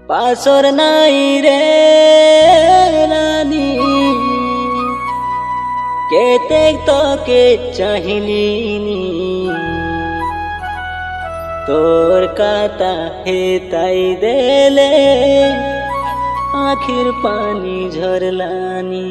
পাশর নাই রে রানী কেতে তোকে চাহিলিনি তোর কাতা হে তাই দেলে আখির পানি ঝরলানি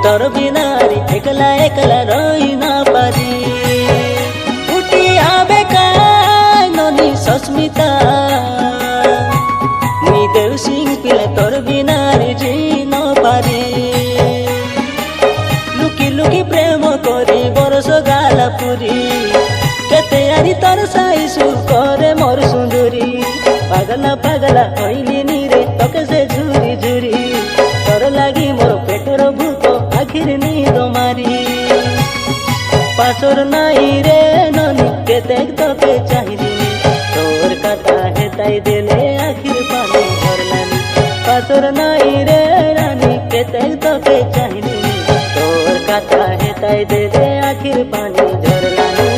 তোর বিনারি একলা একলা রই না পারি উঠি আবে কাই ননি সস্মিতা মুই দেউ সিং পিলে তোর বিনারি জি ন পারি লুকি লুকি প্রেম করি বরস গালা পুরি কেতে আরি তোর সাইসু করে মোর সুন্দরী পাগলা পাগলা হইলিনি রে তোকে সে ঝুরি ঝুরি তোর লাগি মোর পেটর ভূত আখির নিদ মারি পাশর নাই রে ননি কেতে তোকে চাহিলিনি তোর কথা হে তাই দিলে আখির পানি ঝরলানি পাশর নাই রে রানী কেতে তোকে চাহিলিনি তোর কথা হে তাই দিলে আখির পানি ঝরলানি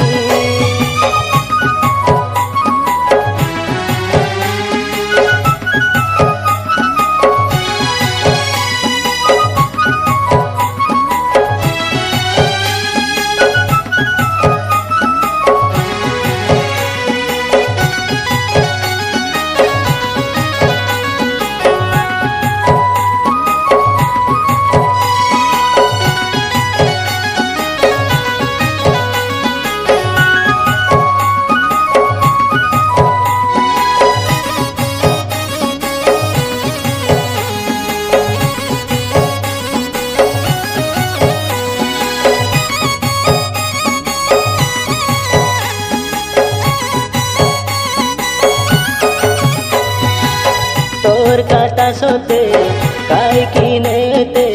তোর কাটা সোতে কাই কিনেতে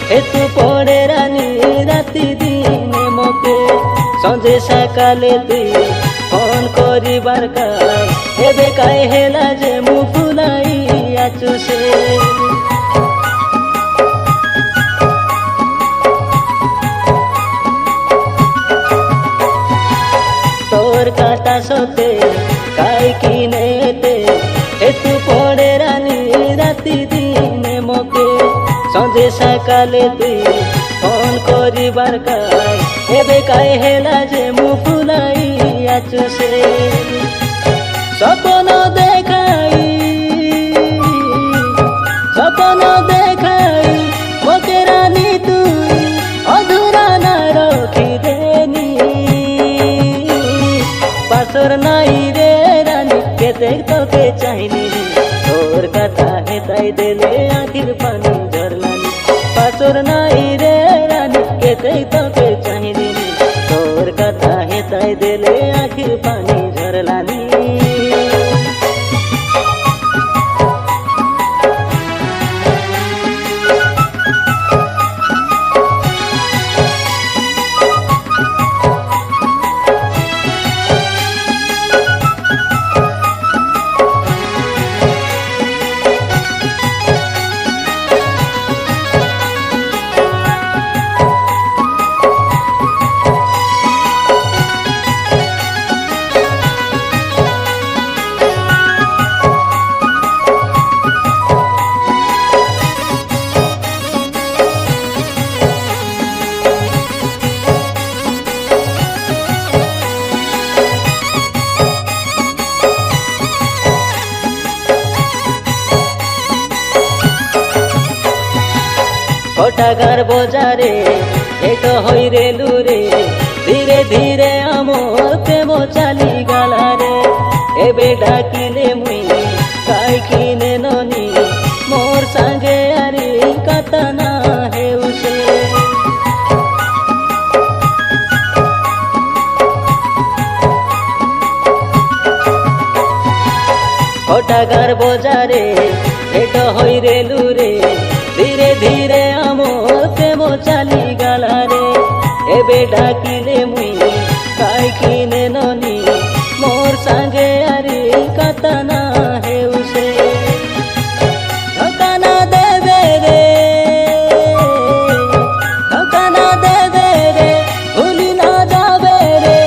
হেতু পড়ে রানী রাতি দিনে মোকে সঞ্জে সকালে তুই ফোন করিবার কাই এবে কাই হেলা যে মু ফুলাই আছু সে তোর কাটা সোতে কাই কিনেতে হেতু পড়ে রানী রাতি দিনে মোকে সঞ্জে সকালে তুই ফোন করিবার কাই এবে কাই হেলা যে মু ফুলাই আছু সে স্বপ্ন দেখাই মোকে রানী তুই অধুরা না রখি দেনি পাশর নাই রে রানী কেতে তোকে চাইনি তোর কথা হে তাই দিলে আখির পানি ঝরলানি পাশর নাই রে রানী কেতে তোকে চাইনি তোর কথা হে তাই দিলে আখির পানি ঝরলানি টাকার বজারে এটো হই রে লুরে ধীরে ধীরে আমর প্রেম চালি গালারে এবে ডাকিলে মুই কাই কিনে ননি মোর সাঙ্গে আরে কথা না হেউছে টাকার বজারে এটো হই রে লুরে ধীরে ধীরে আমর প্রেম চালি গালারে এবে ডাকিলে মুই কাই কিনে ননি মোর সাঙ্গে আরে কথা না হেউছে ধোকা না দেবে রে ধোকা না দেবে রে ভুলি না যাবে রে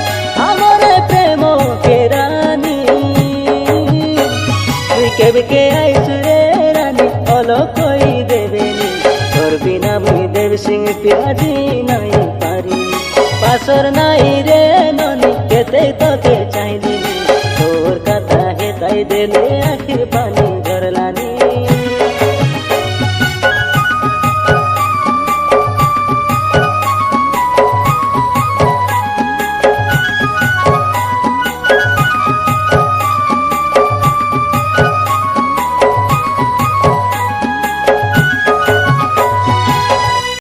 আমার প্রেম কেরানি তুই কেবকে আইসু রে রানী অলক কই দেবে তোর বিনা মুই দেব সিং পিয়াজি নাই পারি পাশর নাই রে ননি কেতে তোকে